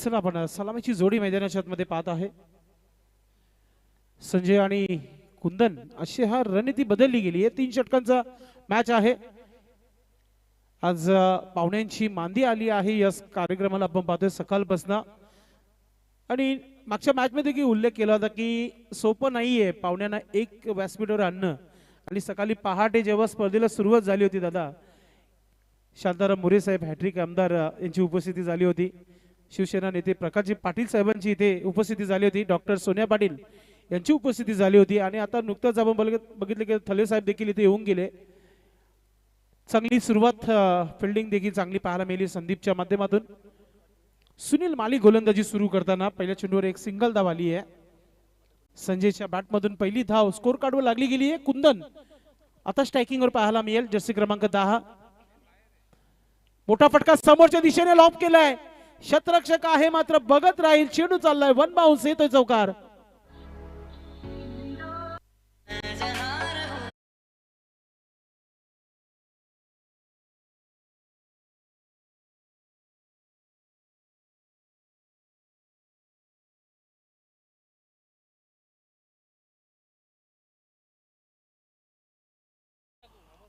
चला आपण सलामीची जोडी मैदानाच्या मध्ये पाहत आहे. संजय आणि कुंदन अशी हा रणनीती बदलली गेली आहे. 3 षटकांचा मॅच आहे. आज पाहुण्यांची मांदी आली आहे या कार्यक्रमाला आपण पाहतोय सकाळपासून. आणि मागच्या मॅच मध्ये की उल्लेख केला होता की सोपं नाहीये पाहुण्यांना एक व्यासपीठावर आणणं. आणि सकाळी पहाटे जेव्हा स्पर्धेला सुरुवात झाली होती दादा, शांताराम मोरे साहेब हॅट्रिक आमदार यांची उपस्थिती झाली होती. शिवसेना नेते प्रकाशजी पाटील साहेबांची इथे उपस्थिती झाली होती. डॉक्टर सोनिया पाटील यांची उपस्थिती झाली होती. आणि आता नुकतंच आपण बघितले की थले साहेब देखील इथे येऊन गेले. चांगली सुरुवात फिल्डिंग देखील चांगली पाहायला मिळाली संदीपच्या माध्यमातून. सुनील माली गोलंदाजी सुरू करताना पहिल्या चेंडूवर एक सिंगल धाव आली आहे. संजयच्या बॅटमधून पहिली धाव स्कोर कार्डवर लागली गेली आहे. कुंदन आता स्ट्रायकिंगवर पाहायला मिळेल. जर्सी क्रमांक 10. मोठा फटका समोरच्या दिशेने लॉप केलाय. शतरक्षक आहे मात्र बघत राहील. चेंडू चाललाय वन बाउन्स, येतोय चौकार.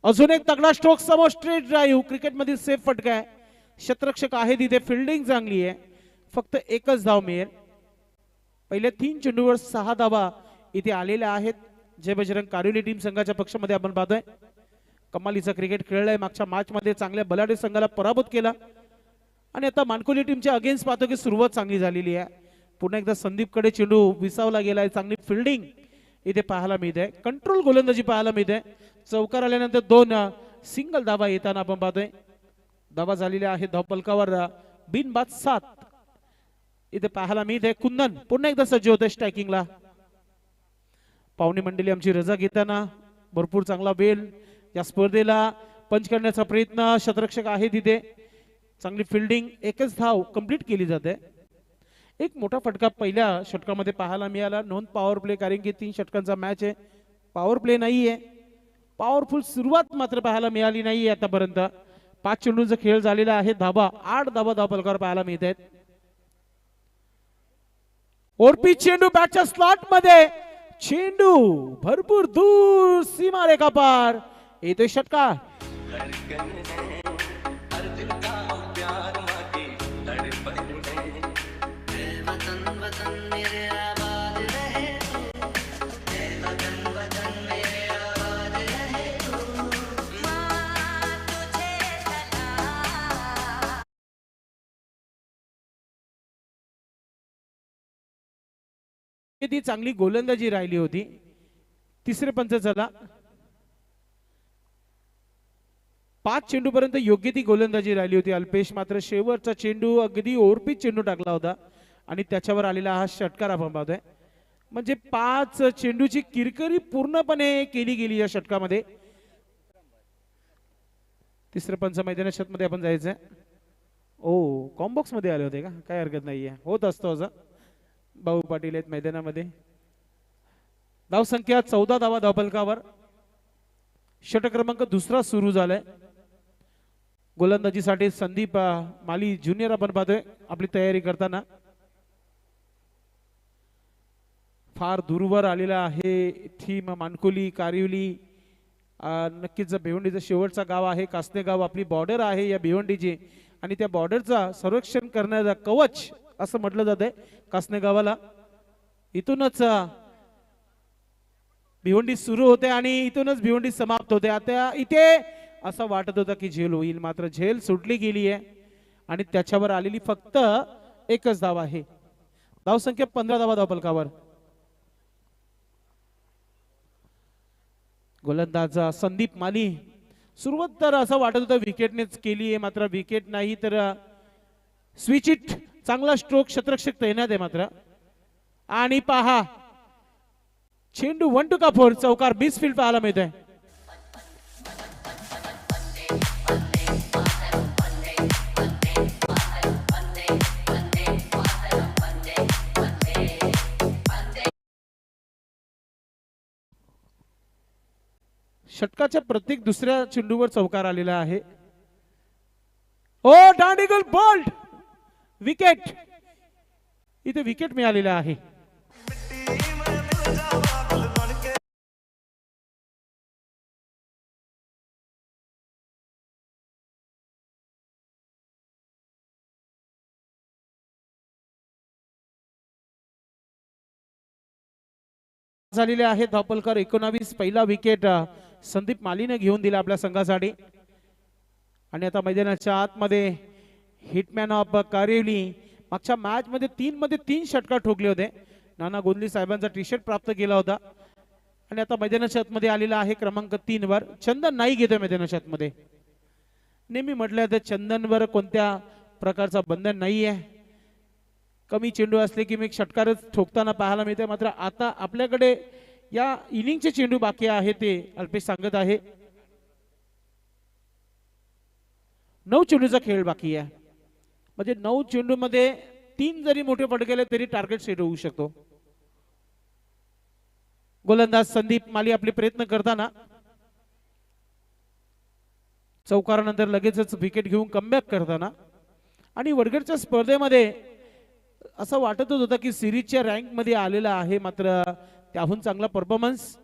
अजून एक तगडा स्ट्रोक समोर स्ट्रेट ड्राईव्ह. क्रिकेट मधील सेफ फटका आहे. शतरक्षक आहे तिथे. फिल्डिंग चांगली आहे. फक्त एकच धाव मिळेल. पहिल्या 3 चेंडूवर 6 धावा इथे आलेल्या आहेत. जय बजरंग कारिवली टीम संघाच्या पक्षामध्ये आपण पाहतोय. कमालीचा क्रिकेट खेळलाय. मागच्या मॅच मध्ये चांगल्या बलाढ्य संघाला पराभूत केला. आणि आता मानकोली टीमच्या अगेन्स्ट पाहतो की सुरुवात चांगली झालेली आहे. पुन्हा एकदा संदीपकडे चेंडू विसावला गेलाय. चांगली फिल्डिंग इथे पाहायला मिळते. कंट्रोल गोलंदाजी पाहायला मिळते. चौकार आल्यानंतर 2 सिंगल धावा येताना आपण पाहतोय. धावा झालेल्या आहेत धावपलकावर बिनबाद 7 इथे पाहायला मिळते. कुंदन पुन्हा एकदा सज्ज होते स्ट्रायकिंगला. पाहुणे मंडळी आमची रजा घेताना भरपूर चांगला वेळ या स्पर्धेला पंच करण्याचा प्रयत्न. शतरक्षक आहे तिथे. चांगली फिल्डिंग. एकच धाव कंप्लीट केली जाते. एक मोठा फटका पहिल्या षटकामध्ये पाहायला मिळाला. नॉन पॉवर प्ले, कारण की 3 षटकांचा मॅच आहे. पॉवर प्ले नाहीये. पॉवरफुल सुरुवात मात्र पाहायला मिळाली नाहीये आतापर्यंत. 5 चेंडूंचा खेळ झालेला आहे. धाबा 8 धाबा धावपलकावर पाहायला मिळत आहेत. ओरपी चेंडू बॅटच्या स्लॉट मध्ये. चेंडू भरपूर दूर सीमा रेखा पार. येतोय षटकार. ती चांगली गोलंदाजी राहिली होती. तिसरे पंच झाला. 5 चेंडू पर्यंत योग्य ती गोलंदाजी राहिली होती. अल्पेश मात्र शेवटचा चेंडू अगदी ओरपीच चेंडू टाकला होता आणि त्याच्यावर आलेला हा षटकार आपण पाहतोय. म्हणजे 5 चेंडूची किरकिरी पूर्णपणे केली गेली या षटकामध्ये. तिसरे पंच मैदानाच्या मध्ये आपण जायचंय. ओ कॉम्बॉक्स मध्ये आले होते का? काय हरकत नाहीये, होत असतो असं. भाऊ पाटील आहेत मैदानामध्ये. धाव संख्या 14 धावा धावपलकावर. षटक क्रमांक 2 सुरू झालाय. गोलंदाजीसाठी संदीप माली ज्युनियर आपण पाहतोय आपली तयारी करताना. फार दूरवर आलेला आहे थीम मानकोली कारिवली. नक्कीच भिवंडीचं शेवटचा गाव आहे. कासने गाव आपली बॉर्डर आहे या भिवंडीची. आणि त्या बॉर्डरचा संरक्षण करण्याचा कवच असं म्हटलं जातंय कासने गावाला. इथूनच भिवंडी सुरू होते आणि इथूनच भिवंडी समाप्त होते. आता इथे असं वाटत होतं की झेल होईल, मात्र झेल सुटली गेली आहे आणि त्याच्यावर आलेली फक्त एकच धाव आहे. धाव संख्या 15 धावा धावपलकावर. गोलंदाज संदीप माली. सुरुवात तर असं वाटत होतं विकेटनेच केली आहे, मात्र विकेट नाही तर स्विच इट. चांगला स्ट्रोक. शतरक्षक तैनात आहे मात्र. आणि पहा चेंडू 1 टू का 4 चौकार. मिस फील्ड पाहायला मिळतोय. षटकाच्या प्रत्येक दुसऱ्या चेंडूवर चौकार आलेला आहे. ओ डांडिगल बोल्ड. विकेट. इथे विकेट मिळालेलं आहे. झालेले आहेत धावपलकर 19. पहिला विकेट संदीप मालीने घेऊन दिला आपल्या संघासाठी. आणि आता मैदानाच्या आतमध्ये हिटमॅन ऑफ कारेवली मागच्या मॅच मध्ये 3 मध्ये 3 षटकार ठोकले होते. नाना गोंदली साहेबांचा टी शर्ट प्राप्त केला होता. आणि आता मैदानाच्या आतमध्ये आलेला आहे क्रमांक 3 वर चंदन नाईक येतोय मैदानाच्या आतमध्ये. नेहमी म्हटलं तर चंदनवर कोणत्या प्रकारचा बंधन नाहीये. कमी चेंडू असले की मी षटकारच ठोकताना पाहायला मिळते. मात्र आता आपल्याकडे या इनिंगचे चेंडू बाकी आहे ते अल्पेश सांगत आहे. 9 चेंडूचा खेळ बाकी आहे. म्हणजे 9 चेंडू मध्ये 3 जरी मोठे फटके तरी टार्गेट सेट होऊ शकतो. गोलंदाज संदीप माली आपले प्रयत्न करताना चौकारानंतर लगेचच विकेट घेऊन कमबॅक करताना. आणि वडगडच्या स्पर्धेमध्ये असं वाटतच होतं की सिरीजच्या रँक मध्ये आलेला आहे. मात्र त्याहून चांगला परफॉर्मन्स.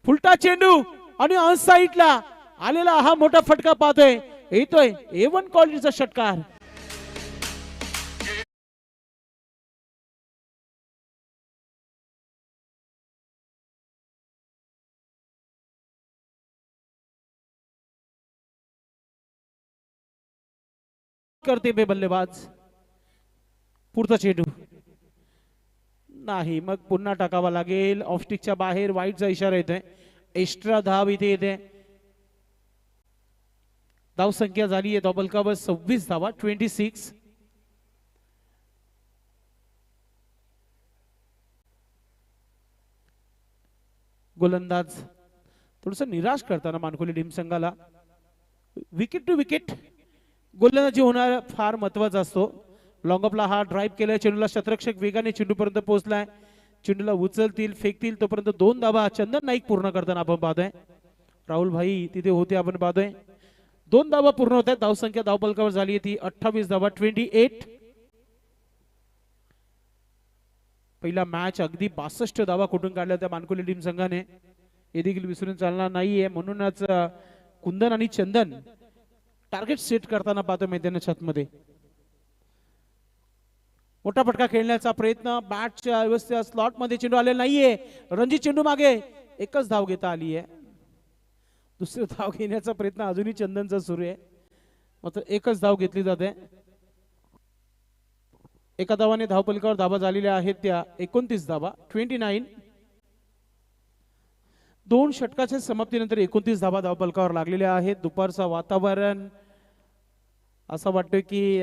फुलटा चेंडू आणि ऑन साइडला आलेला हा मोठा फटका पाहतोय. येतोय A1 क्वालिटीचा षटकार. करते बे बल्लेबाज. पुढचा चेंडू नाही. मग पुन्हा टाकावा लागेल. ऑफस्टिकच्या बाहेर वाईटचा इशारा येतोय. एक्स्ट्रा धाव इथे येते. धाव संख्या झाली आहे धावपलकावर 26 धावा 26. गोलंदाज थोडस निराश करताना मानकोली टीम संघाला. विकेट टू विकेट गोलंदाजी होणार फार महत्वाचा असतो. लॉंग ऑफला हा ड्राईव्ह केलाय. चेंडूला शतरक्षक वेगाने चेंडूपर्यंत पोहोचलाय. चेंडूला उचलतील फेकतील तोपर्यंत 2 धावा चंदन नाईक पूर्ण करताना आपण पाहतोय. राहुल भाई तिथे होते आपण पाहतोय. 2 धावा पूर्ण होत आहेत. धावसंख्या धावपलकावर झाली आहे ती 28 धावा 28. पहिला मॅच अगदी 62 धावा कुठून काढल्या त्या मानकोली टीम संघाने. हे देखील विसरून चालणार नाहीये. म्हणूनच कुंदन आणि चंदन टार्गेट सेट करताना पाहतो मैदानाच्या आतमध्ये. मोठा फटका खेळण्याचा प्रयत्न. बॅटच्या व्यवस्थित स्लॉट मध्ये चेंडू आलेला नाहीये. रणजित चेंडू मागे. एकच धाव घेता आली आहे. दुसरी धाव घेण्याचा प्रयत्न अजूनही चंदनचा सुरू आहे. मात्र एकच धाव घेतली जाते. एका धावाने धावपलकावर धावा झालेल्या आहेत त्या 29 धावा 29. 2 षटकाच्या समाप्तीनंतर 29 धावा धावपलकावर लागलेल्या आहेत. दुपारचं वातावरण असं वाटतं की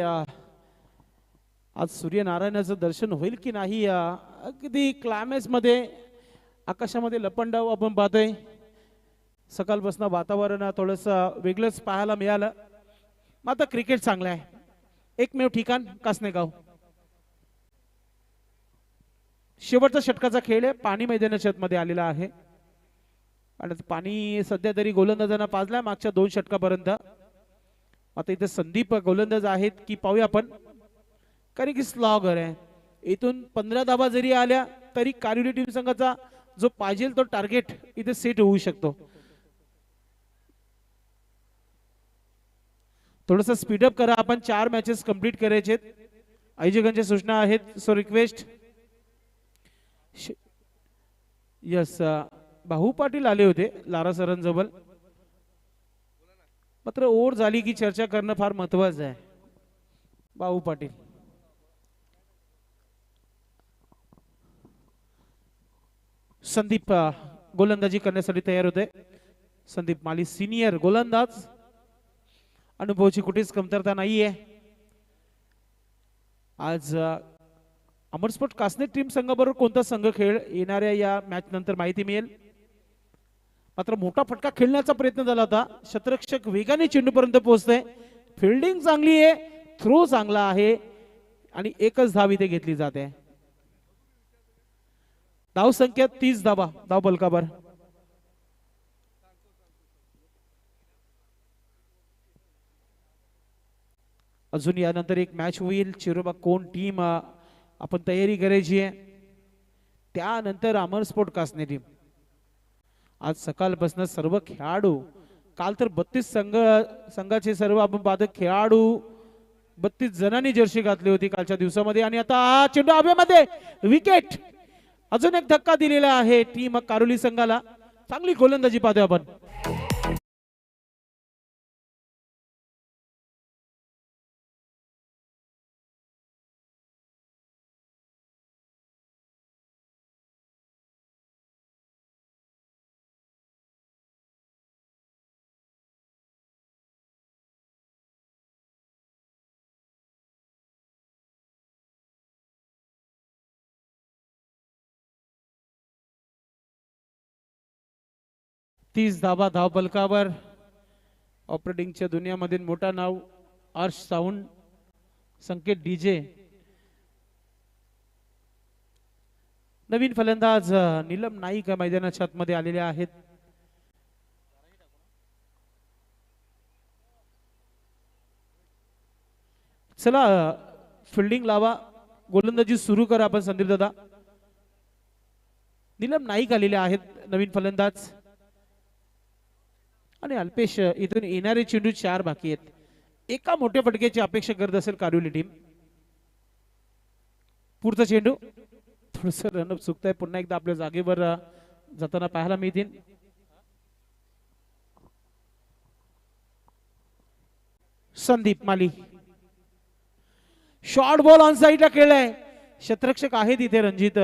आज सूर्यनारायणाचं दर्शन होईल की नाही. अगदी क्लायमॅक्स मध्ये आकाशामध्ये लपंडाव आपण पाहतोय. सकाळपासून वातावरण थोडंसं वेगळंच पाहायला मिळालं. मात्र क्रिकेट चांगलं आहे. एकमेव ठिकाण कासनेगाव. शेवटचा षटकाचा खेळ आहे. पाणी मैदानाच्या आतमध्ये आलेला आहे. आणि पाणी सध्या तरी गोलंदाजांना पाजलाय मागच्या 2 षटकापर्यंत. आता इथे संदीप गोलंदाज आहेत की पाहूया आपण. कारण की स्लॉगर आहे. इथून 15 धावा जरी आल्या तरी कारिवली टीम संघाचा जो पाहिजे तो टार्गेट इथे सेट होऊ शकतो. थोडंसं स्पीडअप करा. आपण 4 मॅचेस कंप्लीट करायचे. आयोजकांच्या सूचना आहेत. So request. यस भाऊ पाटील आले होते लारा सरांजवळ. मात्र ओव्हर झाली की चर्चा करणं फार महत्वाचं आहे. भाऊ पाटील संदीप गोलंदाजी करण्यासाठी तयार होते. संदीप माली सिनियर गोलंदाज. अनुभवाची कुठेच कमतरता नाहीये. आज अमरस्पोर्ट कासने टीम संघाबरोबर कोणता संघ खेळ येणाऱ्या या मॅच नंतर माहिती मिळेल. मात्र मोठा फटका खेळण्याचा प्रयत्न झाला होता. शतरक्षक वेगाने चेंडूपर्यंत पोहोचते. फिल्डिंग चांगली आहे. थ्रो चांगला आहे. आणि एकच धाव इथे घेतली जाते. धाव संख्या 30 धावा धावपलकावर. अजून यानंतर एक मॅच होईल. चिरोबा कोण टीम आपण तयारी करायची आहे. त्यानंतर अमर स्पोर्ट कासने टीम. आज सकाळपासून सर्व खेळाडू, काल तर 32 संघाचे सर्व आपण पाहतो खेळाडू 32 जणांनी जर्सी घातली होती कालच्या दिवसामध्ये. आणि आता चेंडू हवेमध्ये, विकेट. अजून एक धक्का दिलेला आहे टीम कारोली संघाला. चांगली गोलंदाजी पाहतोय आपण. तीस धावा धाव फलकावर. ऑपरेटिंगच्या दुनियामध्ये मोठा नाव अर्श साऊंड, संकेत डीजे. नवीन फलंदाज नीलम नाईक मैदानाच्या आतमध्ये आलेले आहेत. चला फिल्डिंग लावा, गोलंदाजी सुरू करा आपण संदीप दादा. नीलम नाईक आलेले आहेत नवीन फलंदाज. आणि अल्पेश इथून येणारे चेंडू 4 बाकी आहेत. एका मोठ्या फटक्याची अपेक्षा करत असेल कारोली टीम. पुढचा चेंडू थोडस रनअप चुकतंय, पुन्हा एकदा आपल्या जागेवर जाताना पाहायला मिळतील. संदीप माली शॉर्ट बॉल ऑन साइडला खेळलाय. क्षेत्ररक्षक आहे तिथे रणजित,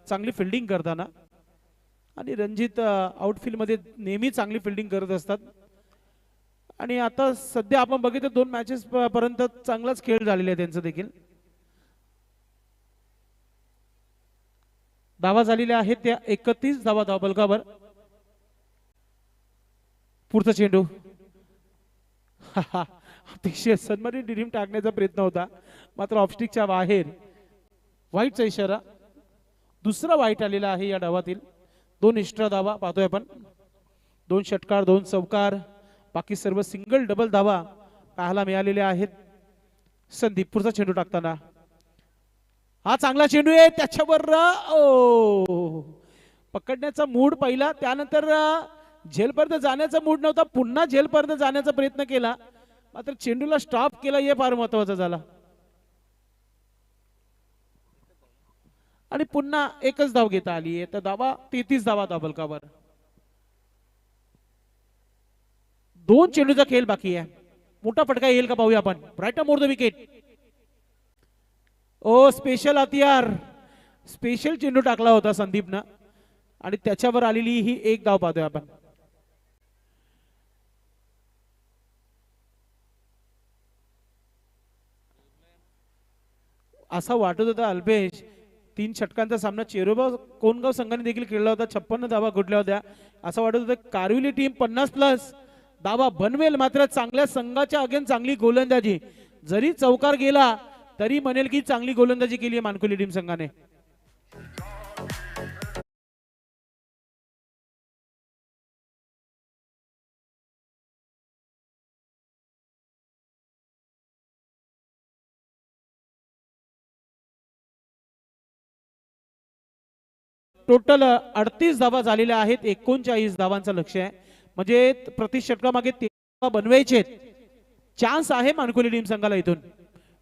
चांगली फिल्डिंग करताना. आणि रणजित आउटफील्ड मध्ये नेहमी चांगली फिल्डिंग करत असतात. आणि आता सध्या आपण बघितलं 2 मॅचेस पर्यंत चांगलाच खेळ झालेला आहे त्यांचं देखील. धावा झालेल्या आहेत त्या 31 धावा धावफलकावर. पुढचा चेंडू अतिशय सन्मानित डिरीम टाकण्याचा प्रयत्न होता, मात्र ऑफस्टिकच्या बाहेर. वाईटचा इशारा. दुसरा वाईट आलेला आहे या डावातील. 2 एक्स्ट्रा धावा पाहतोय आपण. 2 षटकार 2 चौकार, बाकी सर्व सिंगल डबल धावा पाहायला मिळालेल्या आहेत. संदीप पुढचा चेंडू टाकताना. हा चांगला चेंडू आहे, त्याच्यावर पकडण्याचा मूड पहिला, त्यानंतर झेलपर्यंत जाण्याचा मूड नव्हता, पुन्हा झेलपर्यंत जाण्याचा प्रयत्न केला, मात्र चेंडूला स्टॉप केला, हे फार महत्वाचं झाला. आणि पुन्हा एकच धाव घेता आली आहे. तर धावा 33 धावा धावफलकावर. 2 चेंडूचा खेळ बाकी आहे. मोठा फटका येईल का पाहूया आपण. Right more the wicket. ओ स्पेशल हथियार, स्पेशल चेंडू टाकला होता संदीपनं आणि त्याच्यावर आलेली ही एक धाव पाहतोय आपण. असा वाटत होता अल्पेश 3 षटकांचा सामना चेरोबा कोणगाव संघाने देखील खेळला होता. 56 धावा कुठल्या होत्या. असं वाटत होतं कारिवली टीम 50+ धावा बनवेल, मात्र चांगल्या संघाच्या अगेन चांगली गोलंदाजी. जरी चौकार गेला तरी म्हणेल की चांगली गोलंदाजी केली आहे मानकुली टीम संघाने. टोटल 38 धावा झालेल्या आहेत. 39 धावांचं लक्ष आहे, म्हणजे प्रति षटकामागे 13 बनवायचे. चान्स आहे मानकुली टीम संघाला. इथून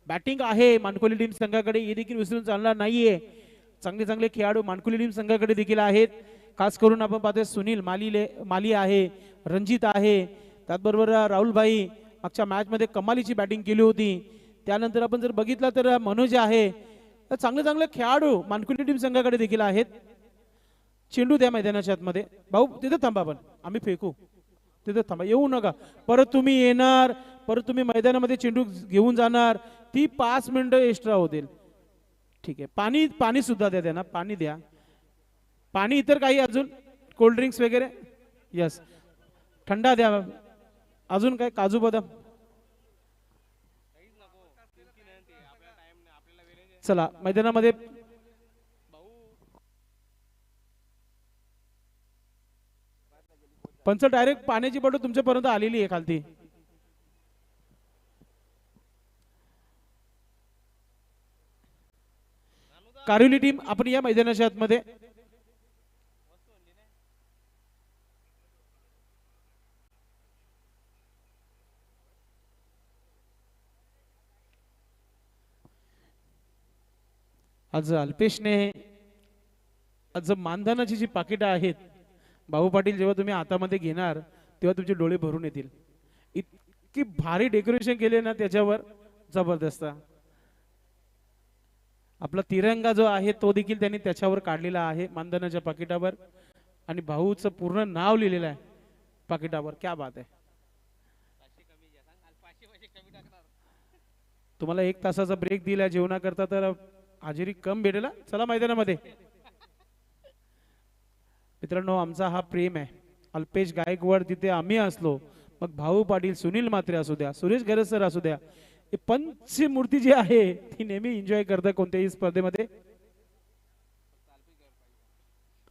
बॅटिंग आहे मानकुली टीम संघाकडे, हे देखील विसरून चालणार नाहीये. चांगले चांगले खेळाडू मानकुली टीम संघाकडे देखील आहेत. खास करून आपण पाहतोय सुनील माली आहे, रणजित आहे, त्याचबरोबर राहुल भाई मागच्या मॅच मध्ये कमालीची बॅटिंग केली होती. त्यानंतर आपण जर बघितलं तर मनोज आहे. चांगले चांगले खेळाडू मानकुली टीम संघाकडे देखील आहेत. चेंडू द्या मैदानाच्या आतमध्ये. भाऊ तिथे थांबा, आपण आम्ही फेकू, तिथे थांबा, येऊ नका. परत तुम्ही येणार, परत तुम्ही मैदानामध्ये चेंडू घेऊन जाणार, ती 5 मिनिटं एक्स्ट्रा होतील. ठीक आहे, पाणी सुद्धा द्या त्यांना, पाणी द्या. पाणी, इतर काही अजून कोल्ड ड्रिंक्स वगैरे. यस, थंडा द्या. अजून काय, काजू बदाम. चला मैदानामध्ये पंच डायरेक्ट पाण्याची बॉटल तुमच्यापर्यंत आलेली आहे खालती. कारिवली टीम आपण या मैदानाच्या आतमध्ये. आज अल्पेशने आज मानधनाची जी पाकिटं आहेत भाऊ पाटील, जेव्हा तुम्ही हातामध्ये घेणार तेव्हा तुमचे डोळे भरून येतील. इतकी भारी डेकोरेशन केले ना त्याच्यावर, जबरदस्त. आपला तिरंगा जो आहे तो देखील त्यांनी त्याच्यावर काढलेला आहे मानधनाच्या पाकिटावर, आणि भाऊचं पूर्ण नाव लिहिलेलं आहे पाकिटावर. क्या बात आहे. तुम्हाला 1 तासाचा ब्रेक दिला जेवणाकरता, तर हाजेरी कम भेटेल. चला मैदानामध्ये. मित्रांनो, आमचा हा प्रेम आहे. अल्पेश गायकवाड तिथे आम्ही असलो, मग भाऊ पाटील, सुनील म्हात्रे असू द्या, सुरेश गरज सर असू द्या, ही पंच मूर्ती जी आहे ती नेहमी एन्जॉय करते कोणत्याही स्पर्धेमध्ये.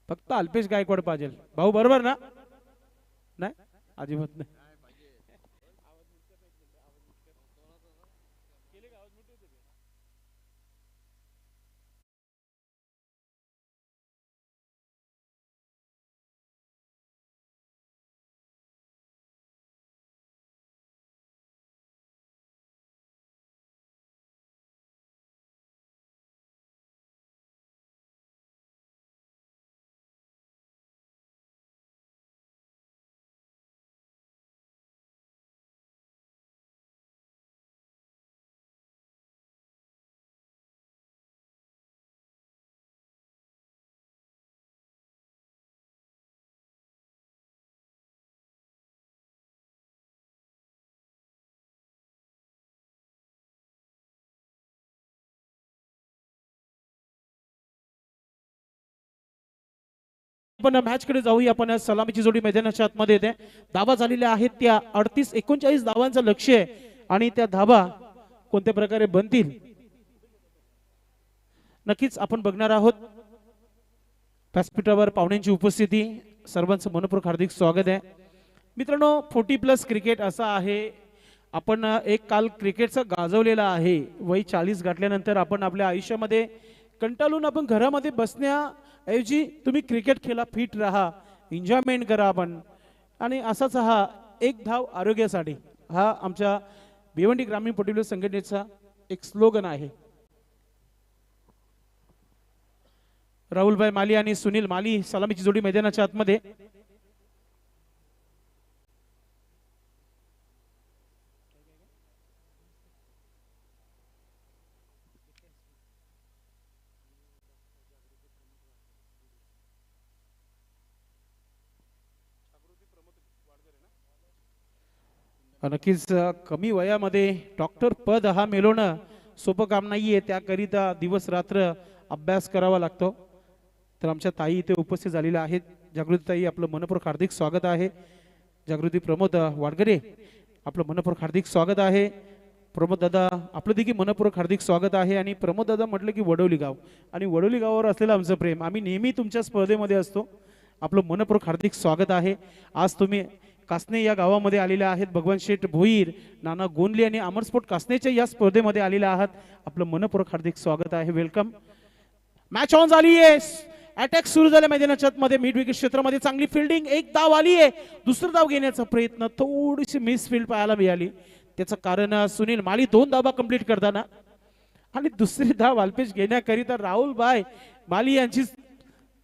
फक्त अल्पेश गायकवाड पाहिजे. भाऊ बरोबर ना? नाही अजिबात नाही. आपण मॅच कडे जाऊया. आपण सलामीची जोडी मैदानाच्या आतमध्ये येते. धावा झालेल्या आहेत त्या 38-39 धावांचं लक्ष्य आहे, आणि त्या धावा कोणत्या प्रकारे बनतील नक्कीच आपण बघणार आहोत. व्यासपीठावर पाहुण्यांची उपस्थिती, सर्वांचं मनपूर्वक हार्दिक स्वागत आहे. मित्रांनो, 40+ क्रिकेट असा आहे. आपण एक काल क्रिकेटचा गाजवलेला आहे. वय 40 गाठल्यानंतर आपण आपल्या आयुष्यामध्ये कंटाळून आपण घरामध्ये बसण्याऐवजी तुम्ही क्रिकेट खेळा, फिट राहा, एन्जॉयमेंट करा आपण. आणि असाच हा एक धाव आरोग्यासाठी, हा आमच्या भिवंडी ग्रामीण पटुले संघटनेचा एक स्लोगन आहे. राहुलभाई माली आणि सुनील माली सलामीची जोडी मैदानाच्या आतमध्ये. नक्कीच कमी वयामध्ये डॉक्टर पद हा मिळवणं सोपं काम नाहीये. त्याकरिता दिवस रात्र अभ्यास करावा लागतो. तर आमच्या ताई इथे उपस्थित झालेल्या आहेत. जागृती ताई, आपलं मनपूर्वक हार्दिक स्वागत आहे. जागृती प्रमोद वाडगरे, आपलं मनपूर्वक हार्दिक स्वागत आहे. प्रमोद दादा, आपलं देखील मनपूर्वक हार्दिक स्वागत आहे. आणि प्रमोद दादा म्हटलं की वडोली गाव, आणि वडोली गावावर असलेलं आमचं प्रेम, आम्ही नेहमी तुमच्या स्पर्धेमध्ये असतो. आपलं मनपूर्वक हार्दिक स्वागत आहे. आज तुम्ही कासने या गावामध्ये आलेले आहेत. भगवान शेठ भोईर, नाना गोंदले आणि अमर स्पोर्ट कासनेच्या या स्पर्धेमध्ये आलेले आहात. आपलं मनपूर्वक हार्दिक स्वागत आहे. वेलकम. मॅच ऑन झाली आहे. अटॅक सुरू झाला मैदानाच्या आतमध्ये. मिड विकेट क्षेत्रामध्ये चांगली फिल्डिंग. एक धाव आली आहे. दुसरं धाव घेण्याचा प्रयत्न, थोडीशी मिस फील्ड पाहायला मिळाली. त्याचं कारण सुनील माली 2 धावा कंप्लीट करताना, आणि दुसरी धाव अल्पेश घेण्याकरिता राहुल भाई माली यांची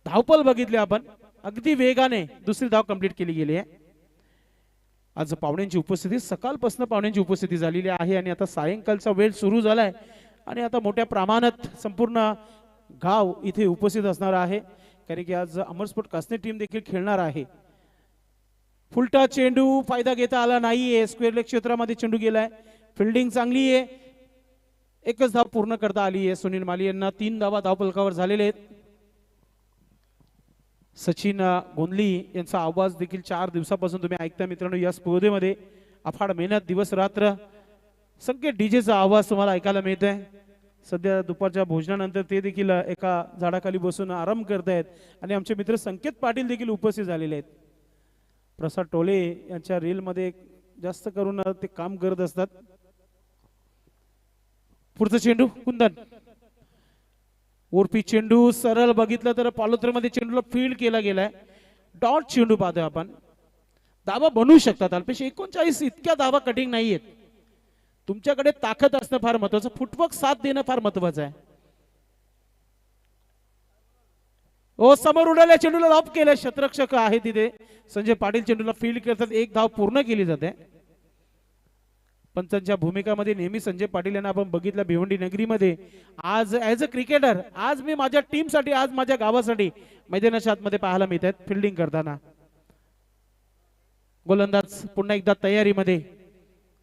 धावपल बघितली आपण. अगदी वेगाने दुसरी धाव कंप्लीट केली गेली आहे. आज पाहुण्यांची उपस्थिती, सकाळपासून पाहुण्यांची उपस्थिती झालेली आहे. आणि आता सायंकाळचा वेळ सुरू झालाय, आणि आता मोठ्या प्रमाणात संपूर्ण गाव इथे उपस्थित असणार आहे. कारण की आज अमर स्पोर्ट कासने टीम देखील खेळणार आहे. फुलटा चेंडू फायदा घेता आला नाहीये. स्क्वेअर लेग क्षेत्रामध्ये चेंडू गेलाय. फिल्डिंग चांगली आहे. एकच धाव पूर्ण करता आली आहे. सुनील माली यांना 3 धावा धावफलकावर झालेले आहेत. सचिन गोंदली यांचा आवाज देखील 4 दिवसापासून तुम्ही ऐकता मित्रांनो. या स्पर्धेमध्ये अफाट मेहनत, दिवस रात्र, संकेत डीजेचा आवाज तुम्हाला ऐकायला मिळत आहे. सध्या दुपारच्या भोजनानंतर ते देखील एका झाडाखाली बसून आराम करतायत. आणि आमचे मित्र संकेत पाटील देखील उपस्थित झालेले आहेत. प्रसाद टोले यांच्या रीलमध्ये जास्त करून ते काम करत असतात. पुढचा चेंडू कुंदन. उर्फी चेंडू सरळ बघितलं तर पालोत्रेमध्ये चेंडूला फील्ड केला गेलाय. डॉट चेंडू पाहतोय आपण. धावा बनवू शकतात अल्पेश. 39 इतक्या धावा कटिंग नाहीयेत. तुमच्याकडे ताकद असणं फार महत्वाचं, फुटवर्क साथ देणं फार महत्वाचं आहे. ओ समोर उडाल्या चेंडूला लॉप केलं. क्षेत्ररक्षक आहे तिथे संजय पाटील चेंडूला फील्ड करतात. एक धाव पूर्ण केली जाते. पंचांच्या भूमिकामध्ये नेहमी संजय पाटील यांना आपण बघितलं भिवंडी नगरीमध्ये. आज ऍज अ क्रिकेटर आज मी माझ्या टीमसाठी आज माझ्या गावासाठी मैदानाच्या आतमध्ये पाहायला मिळत आहेत फिल्डिंग करताना. गोलंदाज पुन्हा एकदा तयारीमध्ये.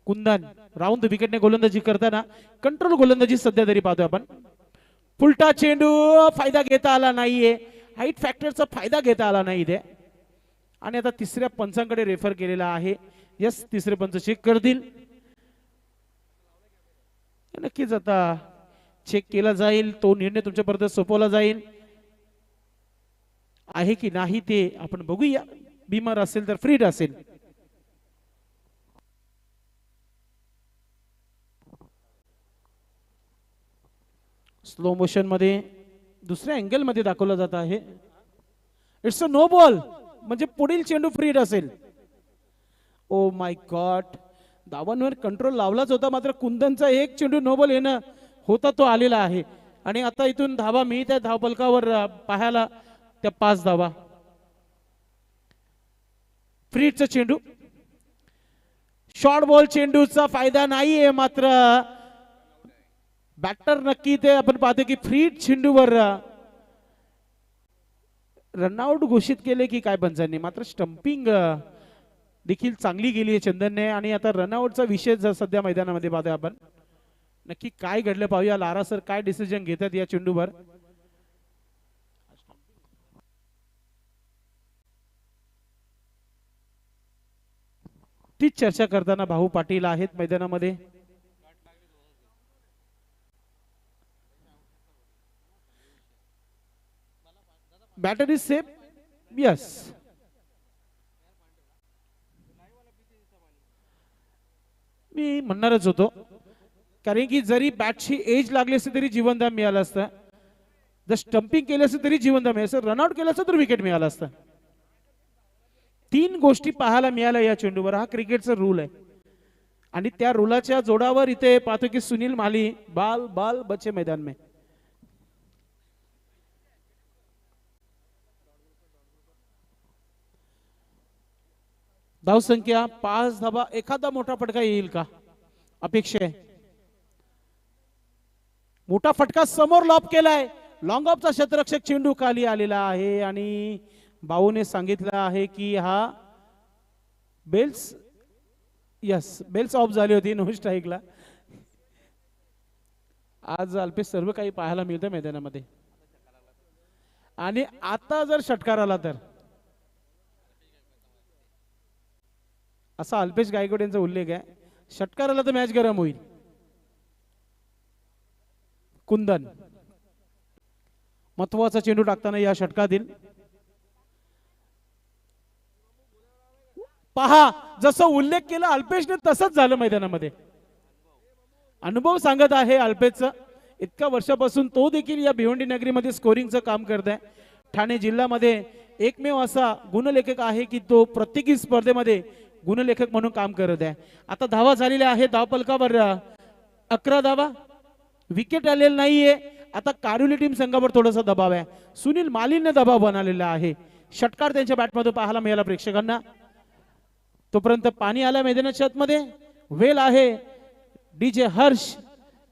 कुंदन राऊंड विकेटने गोलंदाजी करताना कंट्रोल गोलंदाजी सध्या तरी पाहतोय आपण. फुलटा चेंडू फायदा घेता आला नाहीये. हाईट फॅक्टरचा फायदा घेता आला नाही इथे. आणि आता तिसऱ्या पंचांकडे रेफर केलेला आहे. यस तिसरे पंच चेक करतील. नक्कीच आता चेक केला जाईल. तो निर्णय तुमच्यापर्यंत सोपवला जाईल. आहे की नाही ते आपण बघूया. बीमार असेल तर फ्रीड असेल. स्लो मोशन मध्ये दुसऱ्या अँगल मध्ये दाखवला जात आहे. इट्स अ नो बॉल म्हणजे पुढील चेंडू फ्रीड असेल. Oh my God. धावांवर कंट्रोल लावलाच होता मात्र कुंदनचा एक चेंडू नो बॉल येणं होता तो आलेला आहे. आणि आता इथून धावा मिळत आहे धावपलकावर पाहायला त्या 5 धावा. फ्रीडचा चेंडू शॉर्ट बॉल चेंडूचा फायदा नाहीये मात्र बॅटर नक्की ते आपण पाहतो की फ्रीड चेंडूवर रनआउट घोषित केले की काय पंचांनी. मात्र स्टंपिंग देखील चांगली गेली आहे चंदनने. आणि आता रनआउटचा विषय सध्या मैदानामध्ये पाहतोय आपण. नक्की काय घडलं पाहूया. लारा सर काय डिसिजन घेतात या चेंडूवर. तीच चर्चा करताना भाऊ पाटील आहेत मैदानामध्ये. Batter is safe. यस मी म्हणणारच होतो कारण की जरी बॅटची एज लागली असती तरी जीवनदान मिळालं असतं. जर स्टंपिंग केलं असतं तरी जीवनदान मिळालं असतं. रनआउट केलं असतं तर विकेट मिळालं असतं. 3 गोष्टी पाहायला मिळाल्या या चेंडूवर. हा क्रिकेटचा रूल आहे आणि त्या रूलाच्या जोडावर इथे पाहतो की सुनील माली बाल बाल बचे मैदान में. धाव संख्या 5 धावा. एखादा मोठा फटका येईल का अपेक्षा आहे. मोठा फटका समोर लॉप केलाय. लॉंग ऑफचा क्षेत्ररक्षक चेंडू खाली आलेला आहे आणि बाऊने सांगितलं आहे की हा बेल्स यस बेल्स ऑफ झाली होती नो स्ट्राईकला. आज अल्पेश सर्व काही पाहायला मिळतं मैदानामध्ये. आणि आता जर षटकार आला तर असा अल्पेश गायकवाड यांचा उल्लेख आहे. षटकार आला तर मॅच गरम होईल. कुंदन महत्वाचा चेंडू टाकताना या षटकातील पहा जसं उल्लेख केला अल्पेशने तसंच झालं मैदानामध्ये. अनुभव सांगत आहे अल्पेशचा. इतक्या वर्षापासून तो देखील या भिवंडी नगरीमध्ये स्कोरिंगचं काम करत आहे. ठाणे जिल्ह्यामध्ये एकमेव असा गुणलेखक आहे की तो प्रत्येकी स्पर्धेमध्ये गुणलेखक म्हणून काम करत आहे. आता धावा झालेल्या आहे धावपलकावर 11 धावा. विकेट आलेला नाहीये. आता कारुली टीम संघावर थोडासा दबाव आहे. सुनील मालीने दबाव बनवलेला आहे. षटकार त्यांच्या बॅटमध्ये पाहायला मिळाला प्रेक्षकांना. तोपर्यंत पाणी आलं मैदानाच्या आतमध्ये. वेल आहे डीजे हर्ष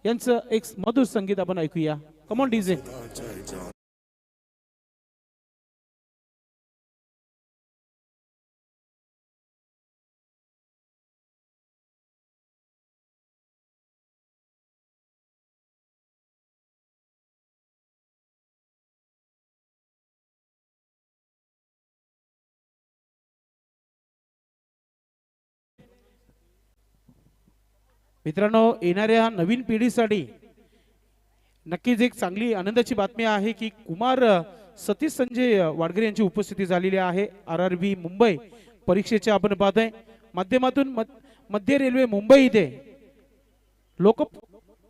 यांचं एक मधुर संगीत आपण ऐकूया. Come on DJ. मित्रांनो येणाऱ्या नवीन पिढीसाठी नक्कीच एक चांगली आनंदाची बातमी आहे की कुमार सतीश संजय वाडगरे यांची उपस्थिती झालेली आहे. RRB मुंबई परीक्षेच्या आपण पाहतोय माध्यमातून मध्य रेल्वे मुंबई इथे लोक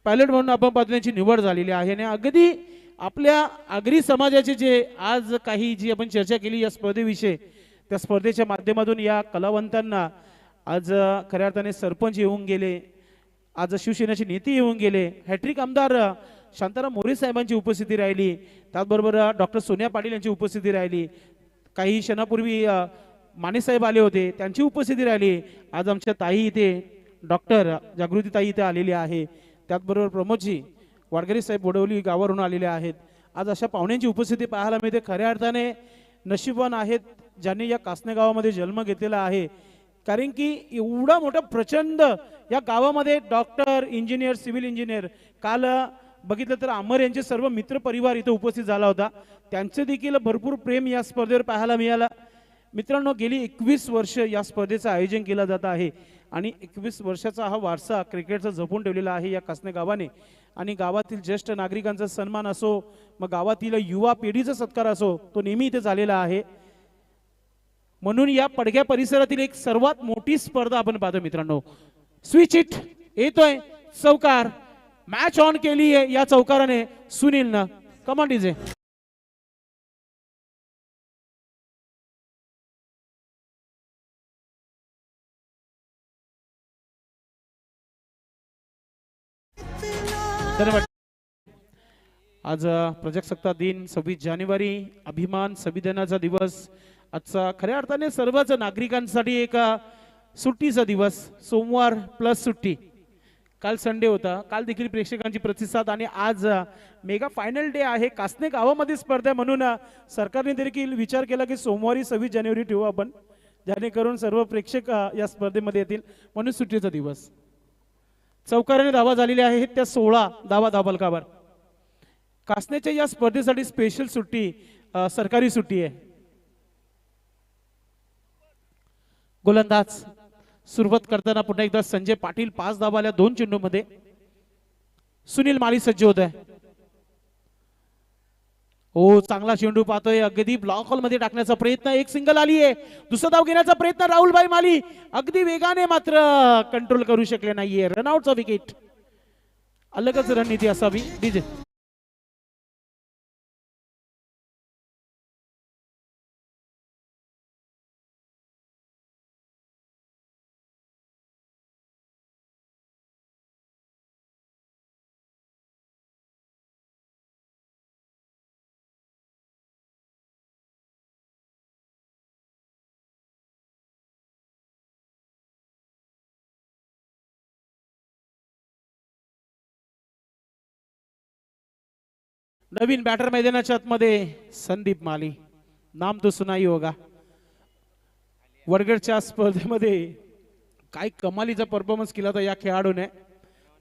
पायलट म्हणून आपण पाहतो त्यांची निवड झालेली आहे. आणि अगदी आपल्या आगरी समाजाचे जे आज काही जी आपण चर्चा केली या स्पर्धेविषयी, त्या स्पर्धेच्या माध्यमातून या कलावंतांना आज खऱ्या अर्थाने सरपंच येऊन गेले, आज शिवसेनेचे नेते येऊन गेले, हॅट्रिक आमदार शांताराम मोरे साहेबांची उपस्थिती राहिली, त्याचबरोबर डॉक्टर सोनिया पाटील यांची उपस्थिती राहिली, काही क्षणापूर्वी माने साहेब आले होते त्यांची उपस्थिती राहिली, आज आमच्या ताई इथे डॉक्टर जागृती ताई इथे आलेली आहे, त्याचबरोबर प्रमोदजी वाडगरे साहेब बोडवली गावावरून आलेले आहेत. आज अशा पाहुण्यांची उपस्थिती पाहायला मिळते. खऱ्या अर्थाने नशीबवान आहेत ज्यांनी या कासने गावामध्ये जन्म घेतलेला आहे, कारण की एवढा मोठा प्रचंड या गावामध्ये डॉक्टर, इंजिनियर, सिव्हिल इंजिनियर, काल बघितलं तर अमर यांचे सर्व मित्र परिवार इथे उपस्थित झाला होता, त्यांचे देखील भरपूर प्रेम या स्पर्धेवर पाहायला मिळालं. मित्रांनो, गेली 21 वर्ष या स्पर्धेचं आयोजन केलं जात आहे आणि 21 वर्षाचा हा वारसा क्रिकेटचा जपून ठेवलेला आहे या कासने गावाने. आणि गावातील ज्येष्ठ नागरिकांचा सन्मान असो, मग गावातील युवा पिढीचा सत्कार असो, तो नेहमी इथे झालेला आहे. म्हणून या पडग्या परिसरातील एक सर्वात मोठी स्पर्धा आपण पाहतो मित्रांनो. स्विच इट येतोय चौकार, मॅच ऑन केली आहे या चौकाराने सुनीलनं. Command DJ. धन्यवाद. आज प्रजासत्ताक दिन 26 जानेवारी, अभिमान संविधानाचा दिवस. आजचा खऱ्या अर्थाने सर्वच नागरिकांसाठी एक सुट्टीचा दिवस, सोमवार प्लस सुट्टी. काल संडे होता, काल देखील प्रेक्षकांची प्रतिसाद आणि आज मेगा फायनल डे आहे. कासने गावामध्ये स्पर्धा म्हणून सरकारने देखील विचार केला की सोमवारी 26 जानेवारी ठेवू आपण, जेणेकरून सर्व प्रेक्षक या स्पर्धेमध्ये येतील, म्हणून सुट्टीचा दिवस. चौकाराने धावा झालेले आहेत त्या 16 धावा धाबलकावर. कासनेच्या या स्पर्धेसाठी स्पेशल सुट्टी, सरकारी सुट्टी आहे. गोलंदाज सुरुवात करताना पुन्हा एकदा संजय पाटील 5 धावा आल्या 2 चेंडूमध्ये. सुनील माली सज्ज होत आहे. हो, चांगला चेंडू पाहतोय, अगदी ब्लॉक हॉल मध्ये टाकण्याचा प्रयत्न, एक सिंगल आली आहे. दुसरा धाव घेण्याचा प्रयत्न राहुलभाई माली अगदी वेगाने, मात्र कंट्रोल करू शकले नाहीये. रनआउटचा विकेट. अलगच रणनीती असावी. डीजे. नवीन बॅटर मैदानाच्या आतमध्ये संदीप माली, नाम तो सुनाई होगा. वडगडच्या स्पर्धेमध्ये काय कमालीचा परफॉर्मन्स केला होता या खेळाडूने,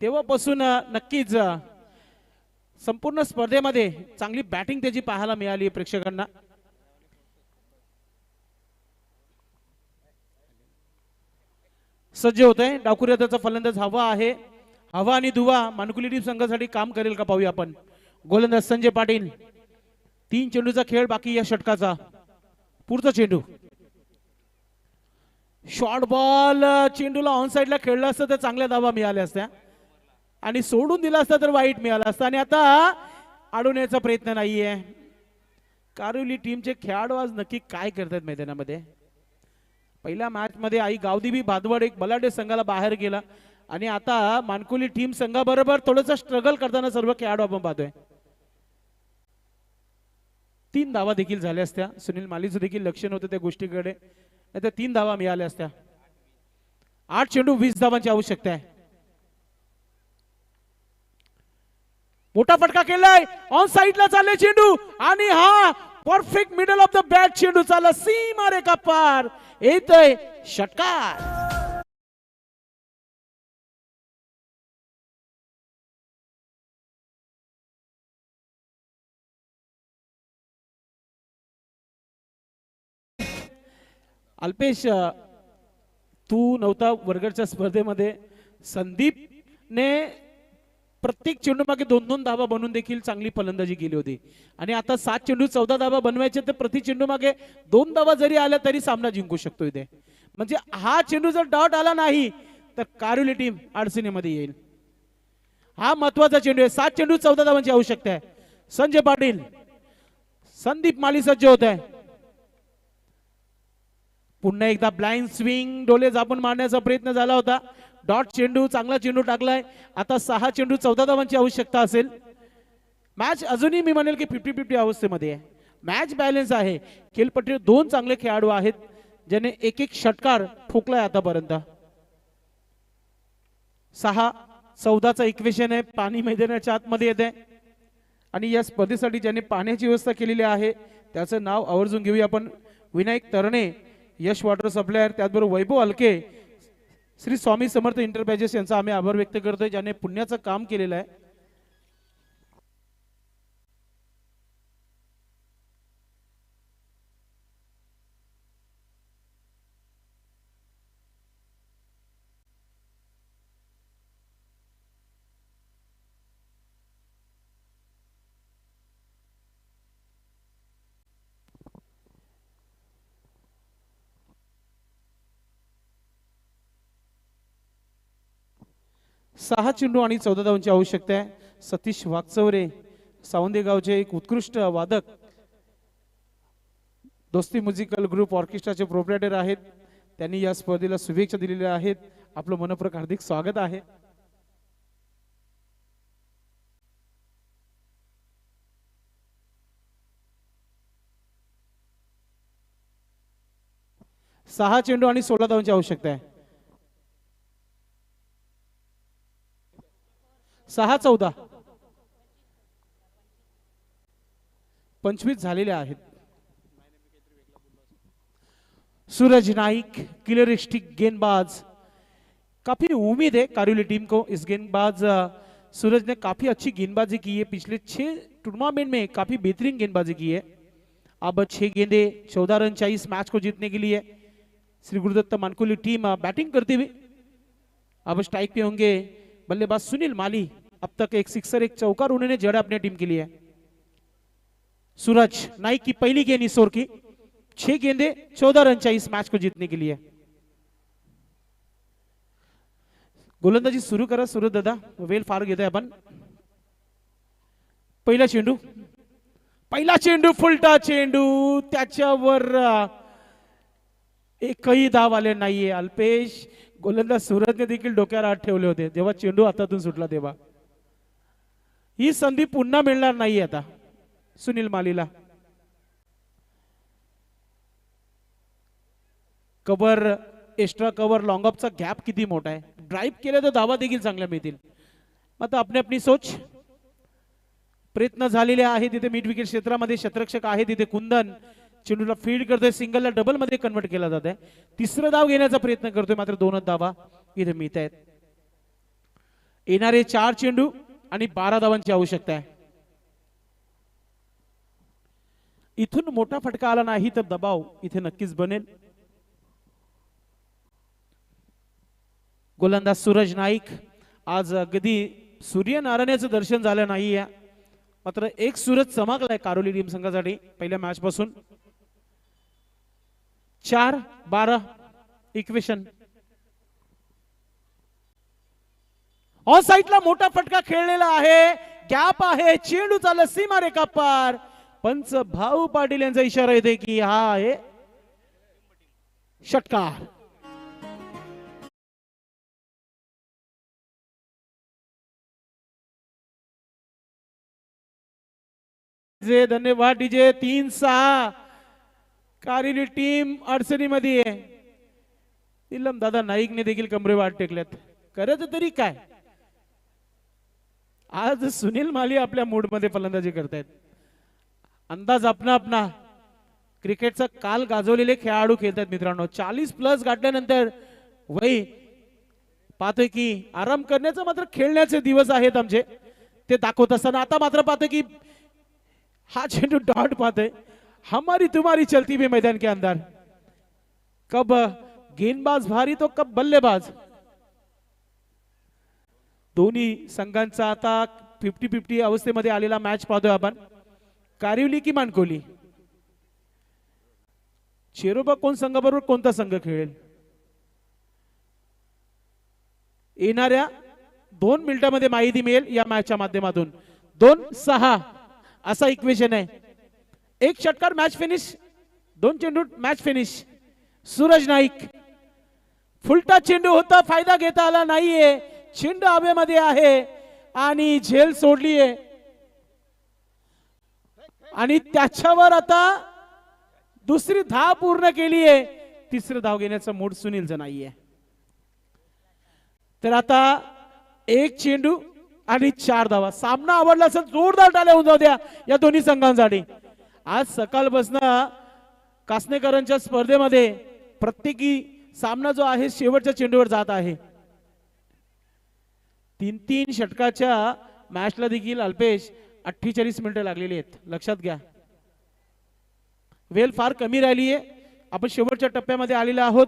तेव्हापासून नक्कीच संपूर्ण स्पर्धेमध्ये चांगली बॅटिंग त्याची पाहायला मिळाली प्रेक्षकांना. सज्ज होत आहे डाकुऱ्या, त्याचा फलंदाज हवा आहे. हवा आणि दुवा मानकुली टीम संघासाठी काम करेल का पाहूया आपण. गोलंदाज संजय पाटील. 3 चेंडूचा खेळ बाकी या षटकाचा. पुढचा चेंडू शॉर्ट बॉल, चेंडूला ऑन साइडला खेळला असतं तर चांगल्या धावा मिळाल्या असत्या आणि सोडून दिला असता तर वाईट मिळाला असता. आणि आता अडवण्याचा प्रयत्न नाहीये. कारुली टीमचे खेळाडू आज नक्की काय करतात मैदानामध्ये. पहिल्या मॅच मध्ये आई गावदेवी भादवड एक बलाढ्य संघाला बाहेर गेला आणि आता मानकुली टीम संघाबरोबर थोडंसं स्ट्रगल करताना सर्व खेळाडू आपण पाहतोय. 3 धावा देखील झाल्या असत्या. सुनील मालीचं देखील लक्ष नव्हतं त्या गोष्टीकडे, नाहीतर 3 धावा मिळाल्या असत्या. 8 चेंडू 20 धावांची आवश्यकता आहे. मोठा फटका केलाय, ऑन साइडला चालले चेंडू आणि हा perfect middle of the bat चेंडू चालला सीमा रेखा पार. येतोय षटकार. अल्पेश, तू नव्हता वरगडच्या स्पर्धेमध्ये. संदीपने प्रत्येक चेंडू मागे 2-2 धावा बनवून देखील चांगली फलंदाजी केली होती आणि आता 7 चेंडू 14 धावा बनवायचे, तर प्रति चेंडू मागे 2 धावा जरी आल्या तरी सामना जिंकू शकतो इथे. म्हणजे हा चेंडू जर डॉट आला नाही तर कारुली टीम अडचणीमध्ये येईल. हा महत्वाचा चेंडू आहे. 7 चेंडू 14 धावांची आवश्यकता आहे. संजय पाटील, संदीप माली सज्ज होत आहे. पुन्हा एकदा ब्लाइंड स्विंग, डोले झापून मारण्याचा प्रयत्न झाला होता. डॉट चेंडू, चांगला चेंडू टाकलाय. आता 6 चेंडू 14 धावांची आवश्यकता असेल. मॅच अजूनही मी म्हणेल की 50-50 अवस्थेमध्ये आहे. मॅच बॅलन्स आहे. खेळपट्टीवर 2 चांगले खेळाडू आहेत ज्याने एक एक षटकार ठोकलाय आतापर्यंत. 6-14चा इक्वेशन आहे. पाणी मैदानाच्या आतमध्ये येते आणि या स्पर्धेसाठी ज्याने पाण्याची व्यवस्था केलेली आहे त्याचं नाव आवर्जून घेऊया आपण. विनायक तरणे, यश वॉटर सप्लायर, त्याचबरोबर वैभव अलके, श्री स्वामी समर्थ इंटरप्राइजेस यांचा आम्ही आभार व्यक्त करतोय ज्याने पुण्याचं काम केलेलं आहे. सहा चेंडू आणि 14 धावांची आवश्यकता आहे. सतीश वागचौरे, सावंदे गावचे एक उत्कृष्ट वादक, दोस्ती म्युझिकल ग्रुप ऑर्केस्ट्राचे प्रोप्रायटर आहेत. त्यांनी या स्पर्धेला शुभेच्छा दिलेल्या आहेत. आपलं मनपूर्वक हार्दिक स्वागत आहे. सहा चेंडू आणि 16 धावांची आवश्यकता आहे. 6-14 25 झालेले आहेत. सूरज नाइक, क्लियरिस्टिक गेंदबाज, काफी उम्मीद है कारिवली टीम को. इस गेंदबाज सूरज ने काफी अच्छी गेंदबाजी की है. पिछले 6 टूर्नामेंट में काफी बेहतरीन गेंदबाजी की है. अब 6 गेंदे 14 रन चाहिए इस मैच को जीतने के लिए. श्री गुरुदत्त मानकुली टीम बैटिंग करती हुई. अब स्ट्राइक पे होंगे बल्लेबाज सुनील माली. अब तक एक सिक्सर एक चौकार उन्होंने जड़ा अपने टीम के लिए. सूरज नाइक की पहली गेंद इस ओवर की. 6 गेंदे 14 रन चाहिए इस मैच को जीतने के लिए. गोलंदाजी सुरू करा सूरज दादा, वेल फार घेतोय आपण. पहिला चेंडू फुलटा चेंडू, त्याच्यावर एकही धाव आले नाहीये. अल्पेश, गोलंदाज सूरजने देखील डोक्यावर हात ठेवले होते जेव्हा चेंडू हातातून सुटला तेव्हा. ही संधी पुन्हा मिळणार नाही आता सुनील मालीला. कव्हर, एक्स्ट्रा कव्हर, लॉंग ऑफचा गॅप किती मोठा आहे. ड्राईव्ह केले तर धावा देखील चांगल्या मिळतील. आता आपली आपली सोच. प्रयत्न झालेले आहे तिथे मिड विकेट क्षेत्रामध्ये. क्षेत्ररक्षक आहे तिथे कुंदन. चेंडूला फील्ड करतोय, सिंगलला डबल मध्ये कन्वर्ट केला जात आहे. तिसरं धाव घेण्याचा प्रयत्न करतोय मात्र 2च धावा इथे मिळत आहेत. येणारे 4 चेंडू आणि 12 धावांची आवश्यकता आहे. इथून मोठा फटका आला नाही तर दबाव इथे नक्कीच बनेल. गोलंदाज सूरज नाईक. आज अगदी सूर्यनारायणाचं दर्शन झालं नाही. मात्र एक सूरज चमकलाय कारोली टीम संघासाठी पहिल्या मॅच पासून. 4-12 इक्वेशन. ऑन साइडला मोठा फटका खेळलेला आहे. गॅप आहे, चेंडू चालला सीमारेखा पार. पंच भाऊ पाटील यांचा इशारा येते की हा आहे षटकार. धन्यवाद डीजे. 3-6 कारिली टीम अडचणीमध्ये आहे. निलम दादा नाईकने देखील कमरे वाट टेकल्यात. करायचं तरी काय. आज सुनील माली आपल्या मूड मध्ये फलंदाजी करतायत. अंदाज अपना क्रिकेटचा काल गाजवलेले खेळाडू खेळतात मित्रांनो. 40+ गाठल्यानंतर वही पाहतोय की आराम करण्याचं मात्र खेळण्याचे दिवस आहेत आमचे ते दाखवत असताना आता मात्र पाहतोय की हा चेंडू डॉट पाते. हमारी तुम्हारी चलती भी मैदान के अंदर. कब गेंदबाज भारी तो कब बल्लेबाज. दोन्ही संघांचा आता 50-50 अवस्थेमध्ये आलेला मॅच पाहतोय आपण. कारिवली की मानकोली. चेरोबा कोण संघाबरोबर कोणता संघ खेळेल. येणाऱ्या 2 मिनिटांमध्ये माहिती मिळेल या मॅचच्या माध्यमातून. 2-6 असा इक्वेशन आहे. एक षटकार मॅच फिनिश, 2 चेंडू मॅच फिनिश. सूरज नाईक फुलटा चेंडू होता, फायदा घेता आला नाहीये. चेंडू हवेमध्ये आहे आणि झेल सोडलीये आणि त्याच्यावर आता दुसरी धाव पूर्ण केली आहे. तिसरी धाव घेण्याचा मूड सुनीलचा नाहीये. तर आता एक चेंडू आणि 4 धावा. सामना आवडला असेल जोरदार टाळ्या होऊन जाऊ द्या या दोन्ही संघांसाठी. आज सकाळपासून कासनेकरांच्या स्पर्धेमध्ये प्रत्येकी सामना जो आहे शेवटच्या चेंडूवर जात आहे. 3-3 षटकाच्या मॅचला देखील अल्पेश 48 मिनिटं लागलेली आहेत. लक्षात घ्या, वेळ फार कमी राहिली आहे. आपण शेवटच्या टप्प्यामध्ये आलेलो आहोत.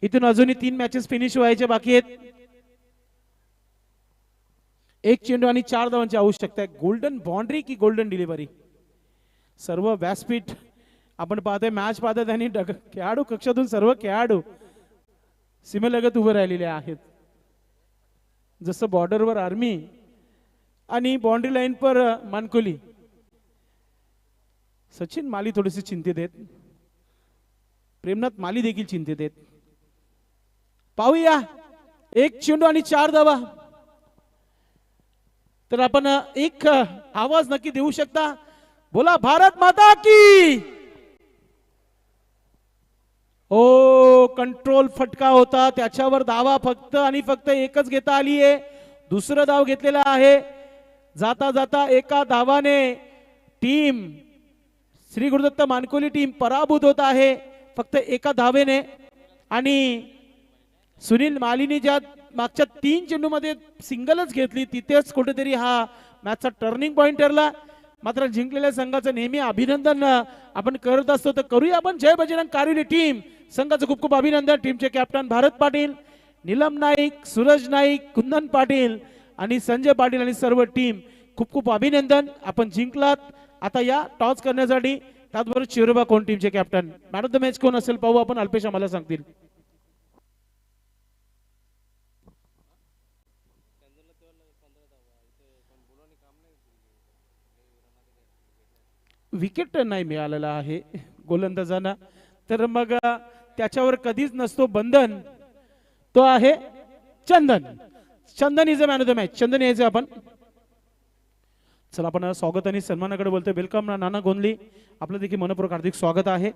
इथून अजूनही 3 मॅचेस फिनिश व्हायचे बाकी आहेत. एक चेंडू आणि 4 धावांची आवश्यकता आहे. गोल्डन बाउंड्री की गोल्डन डिलिव्हरी, सर्व व्यासपीठ आपण पाहतोय, मॅच पाहतोय आणि खेळाडू कक्षातून सर्व खेळाडू सीमेलगत उभे राहिलेले आहेत. जसं बॉर्डरवर आर्मी आणि बाउंड्री लाईन पर मानकोली. सचिन माली थोडेसे चिंतित आहेत, प्रेमनाथ माली देखील चिंतित आहेत. पाहूया, एक चेंडू आणि 4 धावा. तर आपण एक आवाज नक्की देऊ शकता, बोला भारत माता की. ओ कंट्रोल फटका होता, त्याच्यावर धावा फक्त आणि फक्त एकच घेता आली आहे. दुसरं धाव घेतलेला आहे. जाता जाता एका धावाने टीम श्री गुरुदत्त मानकोली टीम पराभूत होत आहे फक्त एका धावेने. आणि सुनील मालीने ज्या मागच्या 3 चेंडू मध्ये सिंगलच घेतली, तिथेच कुठेतरी हा मॅचचा टर्निंग पॉइंट ठरला. मात्र जिंकलेल्या संघाचं नेहमी अभिनंदन आपण करत असतो, तर करूया आपण जय बजरंग कारिवली टीम संघाचं खूप खूप अभिनंदन. टीमचे कॅप्टन भारत पाटील, नीलम नाईक, सूरज नाईक, कुंदन पाटील आणि संजय पाटील आणि सर्व टीम खूप खूप अभिनंदन. आपण जिंकलात. आता या टॉस करण्यासाठी त्याचबरोबर चिरोबा कोण टीमचे captain, man of the match कोण असेल पाहू आपण. अल्पेश आम्हाला सांगतील. विकेट नाही मिळालेला आहे गोलंदाजांना, तर मग त्याच्यावर कधीच नसतो बंधन, तो आहे Chandan. Chandan is a man of the match. Chandan यायचं आपण. चला आपण स्वागत आणि सन्मानाकडे बोलतोय. वेलकम नाना गोंदली, आपलं देखील मनपूर्वक हार्दिक स्वागत आहे.